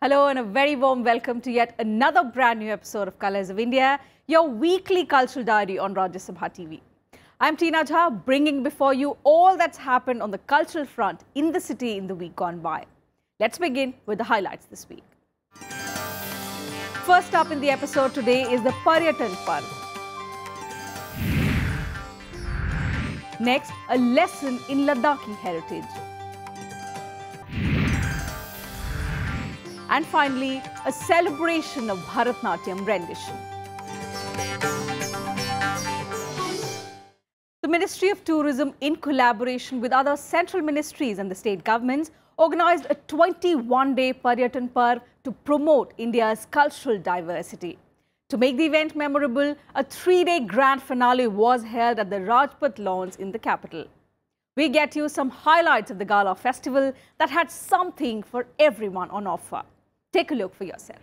Hello and a very warm welcome to yet another brand new episode of Colors of India, your weekly cultural diary on Rajya Sabha TV. I'm Teena Jha, bringing before you all that's happened on the cultural front in the city in the week gone by. Let's begin with the highlights this week. First up in the episode today is the Paryatan Parv. Next, a lesson in Ladakhi heritage. And finally, a celebration of Bharatnatyam rendition. The Ministry of Tourism, in collaboration with other central ministries and the state governments, organized a 21-day Paryatan Parv to promote India's cultural diversity. To make the event memorable, a 3-day grand finale was held at the Rajpath Lawns in the capital. We get you some highlights of the Gala festival that had something for everyone on offer. Take a look for yourself.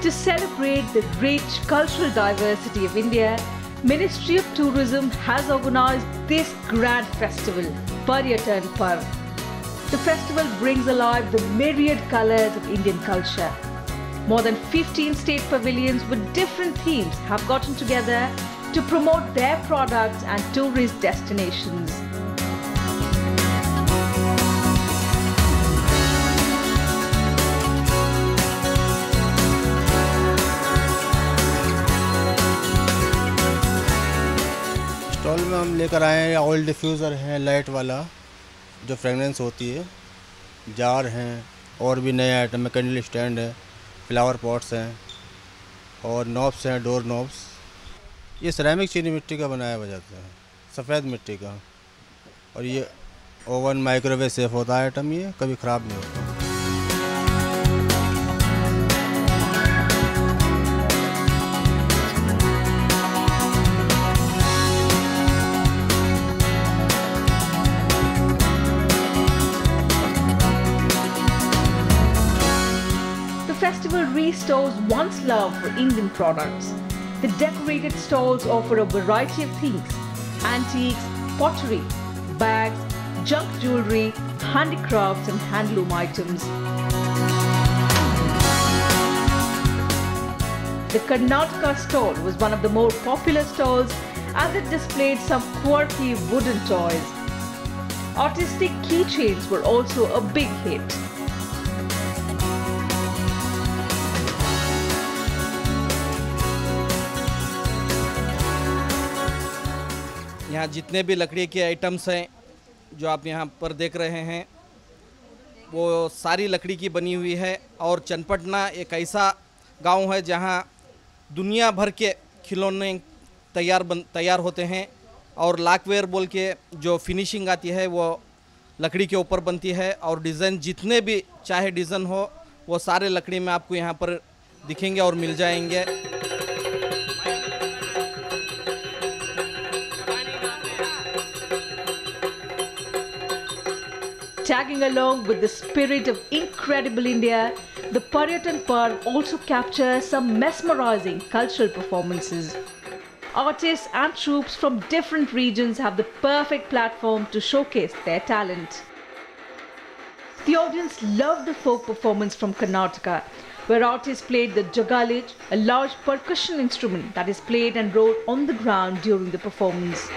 To celebrate the rich cultural diversity of India, Ministry of Tourism has organized this grand festival, Paryatan Parv. The festival brings alive the myriad colors of Indian culture. More than 15 state pavilions with different themes have gotten together to promote their products and tourist destinations. Stall में हम लेकर आए हैं oil diffuser है, light वाला जो fragrance होती है, जार हैं और भी नए आइटम है, कैंडल स्टैंड है, फ्लावर पॉट्स हैं और नॉब्स हैं, डोर नॉब्स। ये सिरेमिक चीनी मिट्टी का बनाया हुआ जाता है, सफ़ेद मिट्टी का, और ये ओवन माइक्रोवेव सेफ होता है आइटम, ये कभी ख़राब नहीं होता। The festival restores one's love for Indian products. The decorated stalls offer a variety of things: antiques, pottery, bags, junk jewelry, handicrafts and handloom items. The Karnataka stall was one of the more popular stalls as it displayed some quirky wooden toys. Artistic keychains were also a big hit. यहाँ जितने भी लकड़ी के items हैं जो आप यहाँ पर देख रहे हैं वो सारी लकड़ी की बनी हुई है। और चनपटना एक ऐसा गांव है जहाँ दुनिया भर के खिलौने तैयार होते हैं और लाकवेयर बोल के जो फिनिशिंग आती है वो लकड़ी के ऊपर बनती है और डिज़ाइन जितने भी चाहे डिज़ाइन हो वो सारे लकड़ी में आपको यहाँ पर दिखेंगे और मिल जाएंगे। Tagging along with the spirit of incredible India, the Paryatan Parv also captures some mesmerizing cultural performances. Artists and troupes from different regions have the perfect platform to showcase their talent. The audience loved the folk performance from Karnataka, where artists played the jagalij, a large percussion instrument that is played and rolled on the ground during the performance.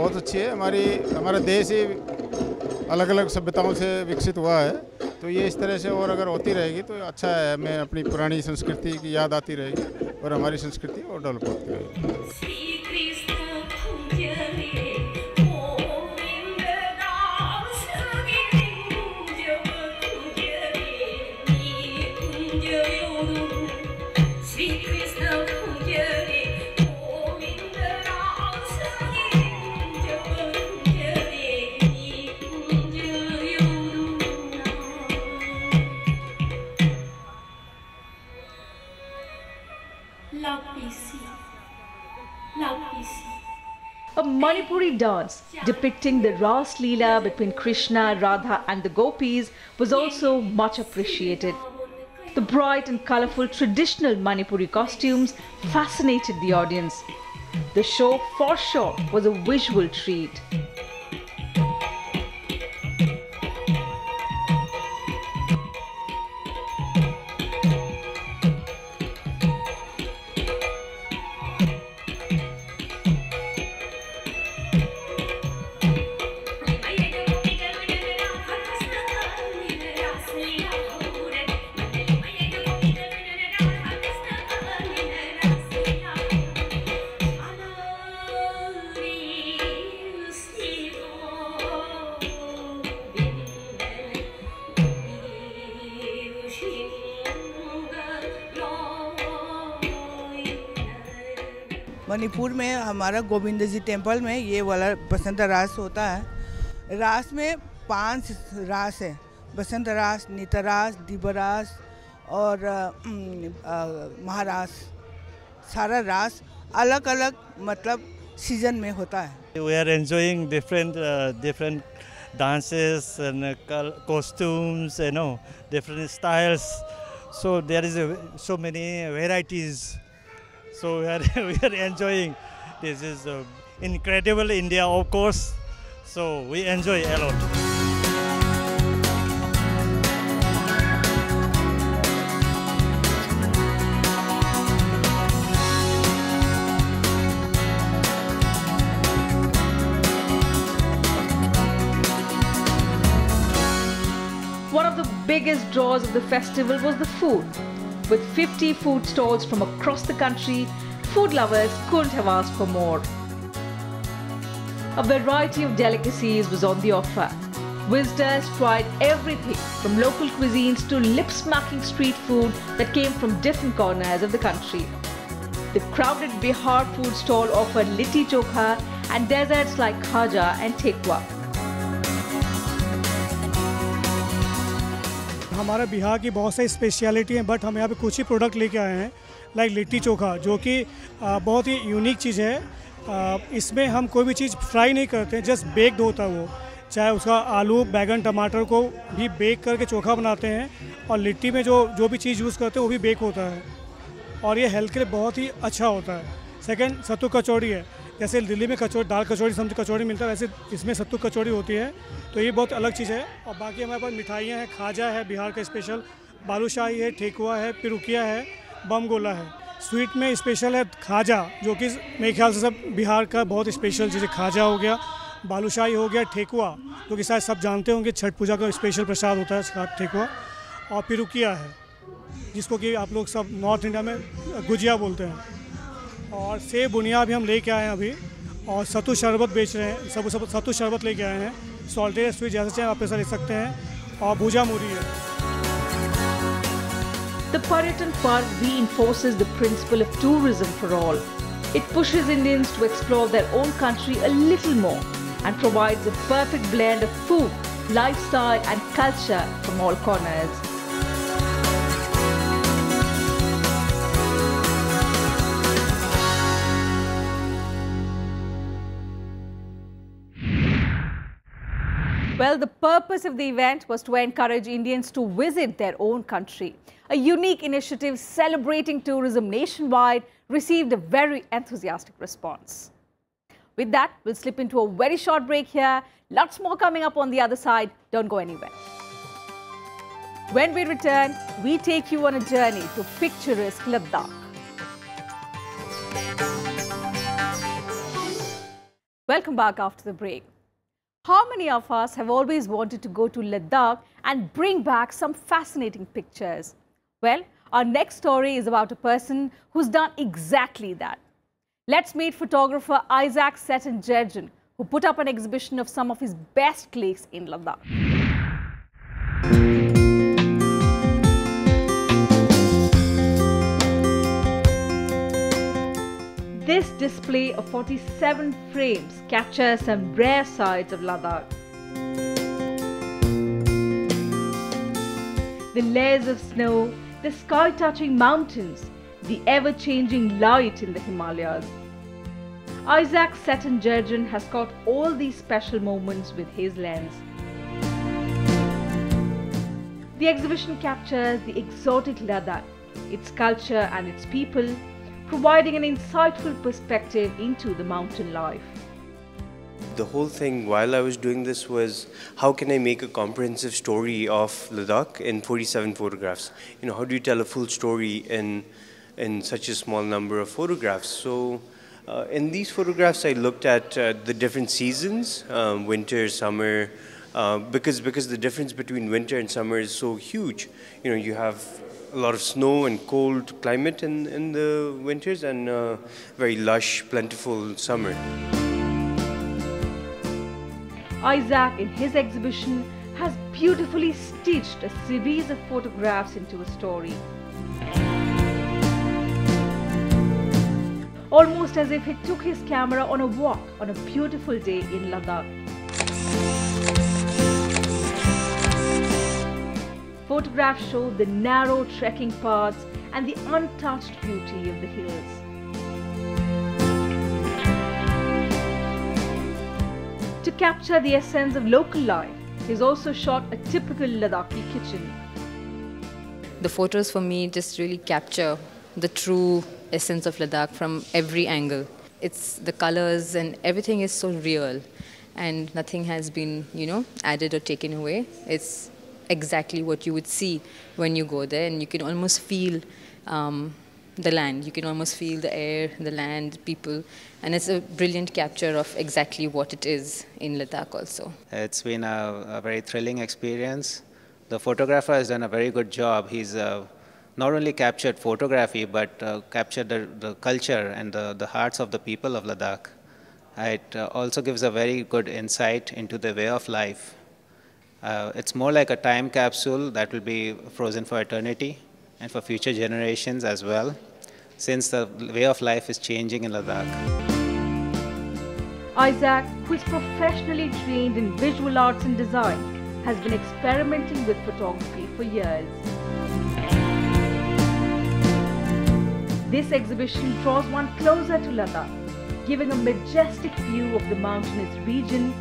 बहुत अच्छी है। हमारा देश ही अलग अलग सभ्यताओं से विकसित हुआ है, तो ये इस तरह से और अगर होती रहेगी तो अच्छा है। हमें अपनी पुरानी संस्कृति की याद आती रहेगी और हमारी संस्कृति और डेवलप होती रहेगी। A Manipuri dance depicting the Ras Leela between Krishna, Radha and the Gopis was also much appreciated. The bright and colourful traditional Manipuri costumes fascinated the audience. The show for sure was a visual treat. Manipur में हमारा गोविंद जी temple में ये वाला बसंत रास होता है। रास में 5 रास है, बसंत रास, नितरास, दिबरास और महारास। सारा रास अलग अलग मतलब सीजन में होता है। We are enjoying different dances and costumes, different styles. So there is so many varieties. So we are enjoying. This is incredible India, of course. So we enjoy a lot. One of the biggest draws of the festival was the food. With 50 food stalls from across the country, food lovers couldn't have asked for more. A variety of delicacies was on the offer. Visitors tried everything from local cuisines to lip-smacking street food that came from different corners of the country. The crowded Bihar food stall offered litti chokha and desserts like khaja and tekwa. हमारा बिहार की बहुत सारी speciality हैं, but हम यहाँ पे कुछ ही product लेके आए हैं, लाइक लिट्टी चोखा, जो कि बहुत ही यूनिक चीज़ है। इसमें हम कोई भी चीज़ फ्राई नहीं करते हैं, जस्ट बेक्ड होता है वो। चाहे उसका आलू, बैगन, टमाटर को भी बेक करके चोखा बनाते हैं, और लिट्टी में जो भी चीज़ यूज़ करते हैं वो भी बेक होता है, और ये हेल्थ के लिए बहुत ही अच्छा होता है। सेकेंड, सत्तू कचौड़ी है। जैसे दिल्ली में दाल कचौड़ी, सब्जी कचौड़ी मिलता है, वैसे इसमें सत्तू कचौड़ी होती है, तो ये बहुत अलग चीज़ है। और बाकी हमारे पास मिठाइयाँ हैं, खाजा है बिहार का स्पेशल, बालूशाही है, ठेकुआ है, पिरुकिया है, बम गोला है। स्वीट में स्पेशल है खाजा, जो कि मेरे ख्याल से सब बिहार का बहुत स्पेशल चीज़ है। खाजा हो गया, बालूशाही हो गया, ठेकुआ जो कि शायद सब जानते होंगे, छठ पूजा का स्पेशल प्रसाद होता है ठेकुआ, और पिरुकिया है जिसको कि आप लोग सब नॉर्थ इंडिया में गुजिया बोलते हैं। और सेब बुनिया भी हम लेके आए हैं अभी, और सत्तू शरबत बेच रहे हैं, सब सत्तू शरबत लेके आए हैं। सॉल्टेड स्वीट जैसे चाहे आप ऐसा ले सकते हैं, और भुजा मूरी है। The Pariyatan Park reinforces the principle of tourism for all. It pushes Indians to explore their own country a little more and provides a perfect blend of food, lifestyle and culture from all corners. Well, the purpose of the event was to encourage Indians to visit their own country. A unique initiative celebrating tourism nationwide received a very enthusiastic response. With that, we'll slip into a very short break here. Lots more coming up on the other side. Don't go anywhere. When we return, we take you on a journey to picturesque Ladakh. Welcome back after the break. How many of us have always wanted to go to Ladakh and bring back some fascinating pictures? Well, our next story is about a person who's done exactly that. Let's meet photographer Isaac Setten-Jerjan, who put up an exhibition of some of his best clicks in Ladakh. This display of 47 frames captures some rare sides of Ladakh. The layers of snow, the sky-touching mountains, the ever-changing light in the Himalayas. Isaac Setten-Jerjan has caught all these special moments with his lens. The exhibition captures the exotic Ladakh, its culture and its people, providing an insightful perspective into the mountain life. The whole thing while I was doing this was, how can I make a comprehensive story of Ladakh in 47 photographs? You know, how do you tell a full story in such a small number of photographs? So in these photographs I looked at the different seasons, winter, summer, because the difference between winter and summer is so huge. You know, you have a lot of snow and cold climate in the winters and very lush, plentiful summer. Isaac, in his exhibition, has beautifully stitched a series of photographs into a story. Almost as if he took his camera on a walk on a beautiful day in Ladakh. Photographs show the narrow trekking paths and the untouched beauty of the hills. To capture the essence of local life, he's also shot a typical Ladakhi kitchen. The photos for me just really capture the true essence of Ladakh from every angle. It's the colors and everything is so real and nothing has been, added or taken away. It's exactly what you would see when you go there, and you can almost feel the land. You can almost feel the air, the land, people, and it's a brilliant capture of exactly what it is in Ladakh also. It's been a very thrilling experience. The photographer has done a very good job. He's not only captured photography, but captured the culture and the hearts of the people of Ladakh. It also gives a very good insight into the way of life. It's more like a time capsule that will be frozen for eternity and for future generations as well, since the way of life is changing in Ladakh. Isaac, who is professionally trained in visual arts and design, has been experimenting with photography for years. This exhibition draws one closer to Ladakh, giving a majestic view of the mountainous region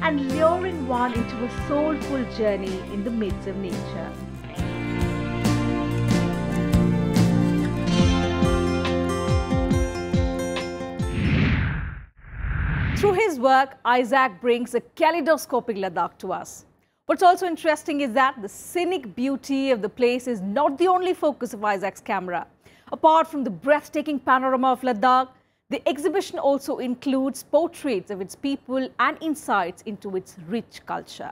and luring one into a soulful journey in the midst of nature. Through his work, Isaac brings a kaleidoscopic Ladakh to us. What's also interesting is that the scenic beauty of the place is not the only focus of Isaac's camera. Apart from the breathtaking panorama of Ladakh, the exhibition also includes portraits of its people and insights into its rich culture.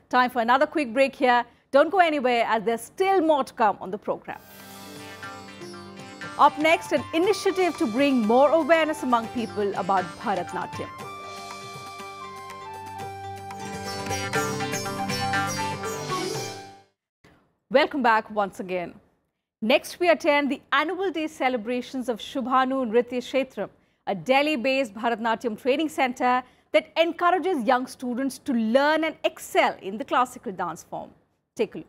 Time for another quick break here. Don't go anywhere, as there's still more to come on the program. Up next, an initiative to bring more awareness among people about Bharatnatyam. Welcome back once again. Next, we attend the annual day celebrations of Shubhanu Nritya Kshetram, a Delhi-based Bharatnatyam training center that encourages young students to learn and excel in the classical dance form. Take a look.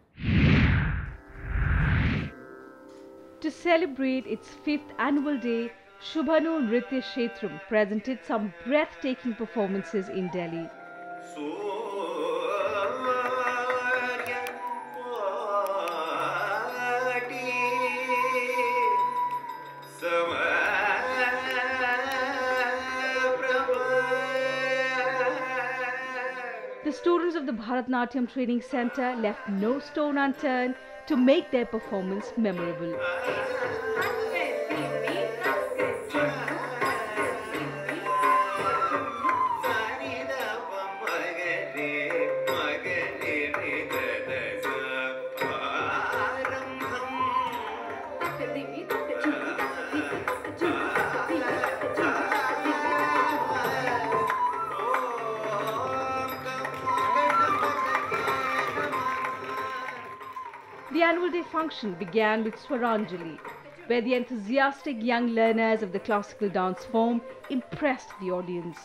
To celebrate its 5th annual day, Shubhanu Nritya Kshetram presented some breathtaking performances in Delhi. The students of the Bharatnatyam Training Center left no stone unturned to make their performance memorable. The annual day function began with Swaranjali, where the enthusiastic young learners of the classical dance form impressed the audience.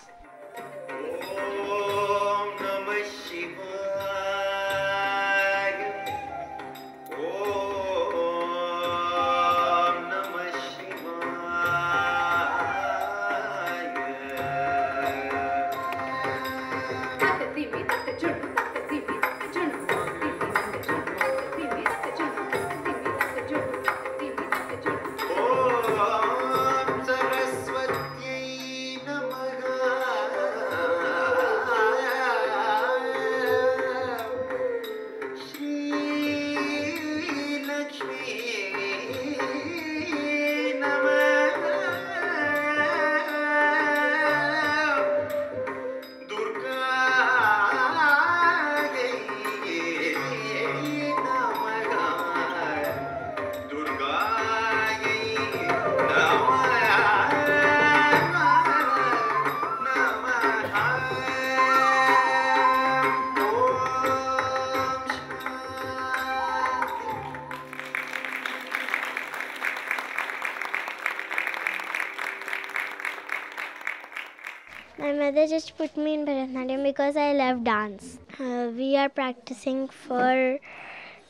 My mother just put me in Bharatanatyam because I love dance. We are practicing for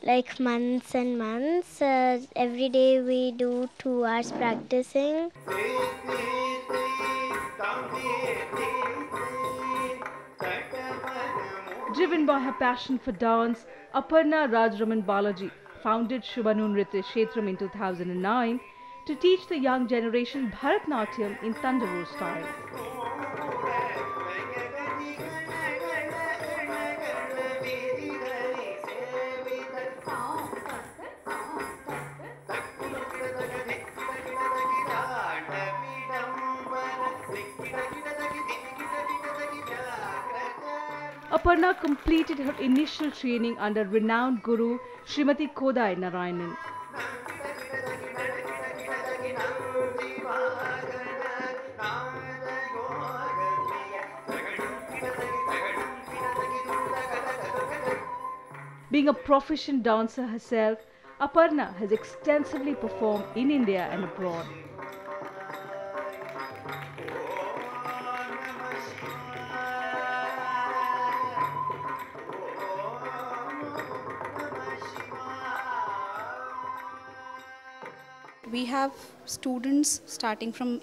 like months and months. Every day we do 2 hours practicing. Driven by her passion for dance, Aparna Rajaraman Balaji founded Shubhanu Nritya Kshetram in 2009 to teach the young generation Bharatnatyam in Tanjavur style. Aparna completed her initial training under renowned guru Srimati Kodai Narayanan. Being a proficient dancer herself, Aparna has extensively performed in India and abroad. We have students starting from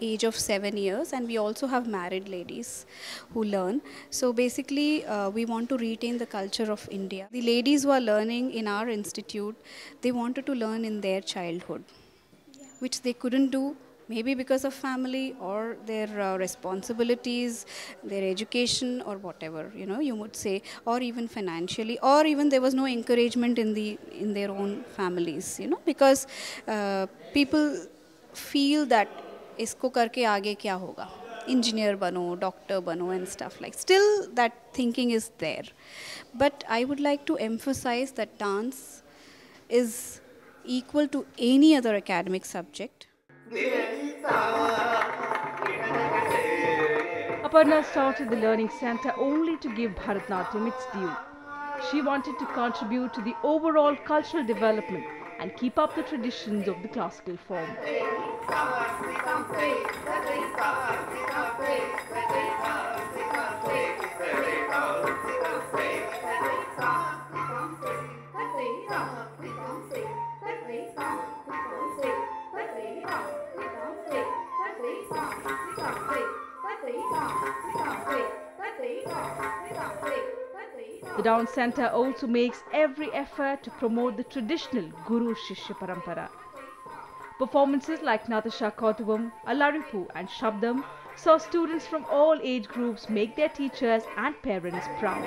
age of 7 years, and we also have married ladies who learn. So basically we want to retain the culture of India. The ladies who are learning in our institute, they wanted to learn in their childhood, which they couldn't do, maybe because of family or their responsibilities, their education or whatever, you would say, or even financially, or even there was no encouragement in their own families, because people feel that isko karke aage kya hoga, engineer bano, doctor bano and stuff like. Still that thinking is there. But I would like to emphasize that dance is equal to any other academic subject. Aparna started the learning center only to give Bharatnatyam its due. She wanted to contribute to the overall cultural development and keep up the traditions of the classical form. The dance center also makes every effort to promote the traditional Guru Shishya Parampara. Performances like Natasha Kautuvam, Alaripu and Shabdam saw students from all age groups make their teachers and parents proud.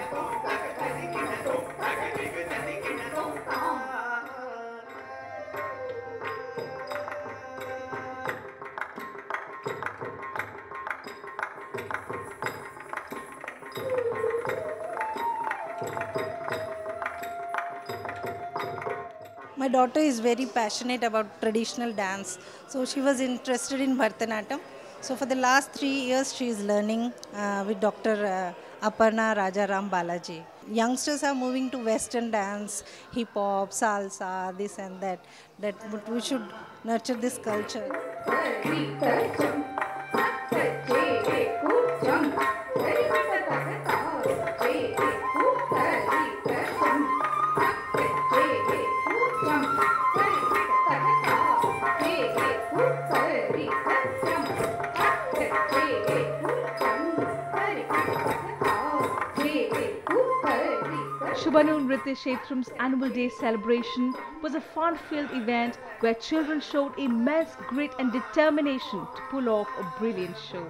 My daughter is very passionate about traditional dance, so she was interested in Bharatanatyam. So for the last 3 years, she is learning with Dr. Aparna Rajaram Balaji. Youngsters are moving to Western dance, hip hop, salsa, this and that. But we should nurture this culture. Shubhanu Nritya Kshetram's annual day celebration was a fun-filled event where children showed immense grit and determination to pull off a brilliant show.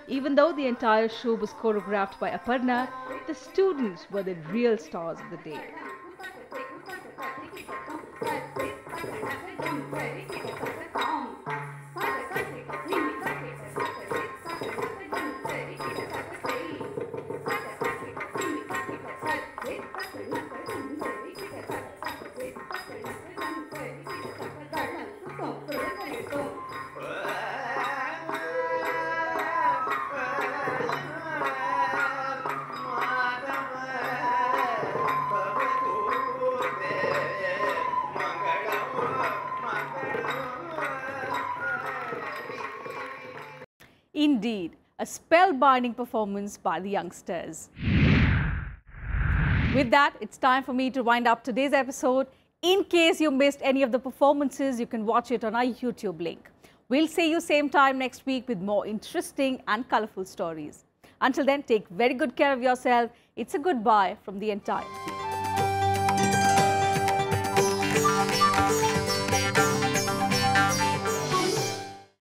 Even though the entire show was choreographed by Aparna, the students were the real stars of the day. Indeed, a spellbinding performance by the youngsters. With that, it's time for me to wind up today's episode. In case you missed any of the performances, you can watch it on our YouTube link. We'll see you same time next week with more interesting and colorful stories. Until then, take very good care of yourself. It's a goodbye from the entire team.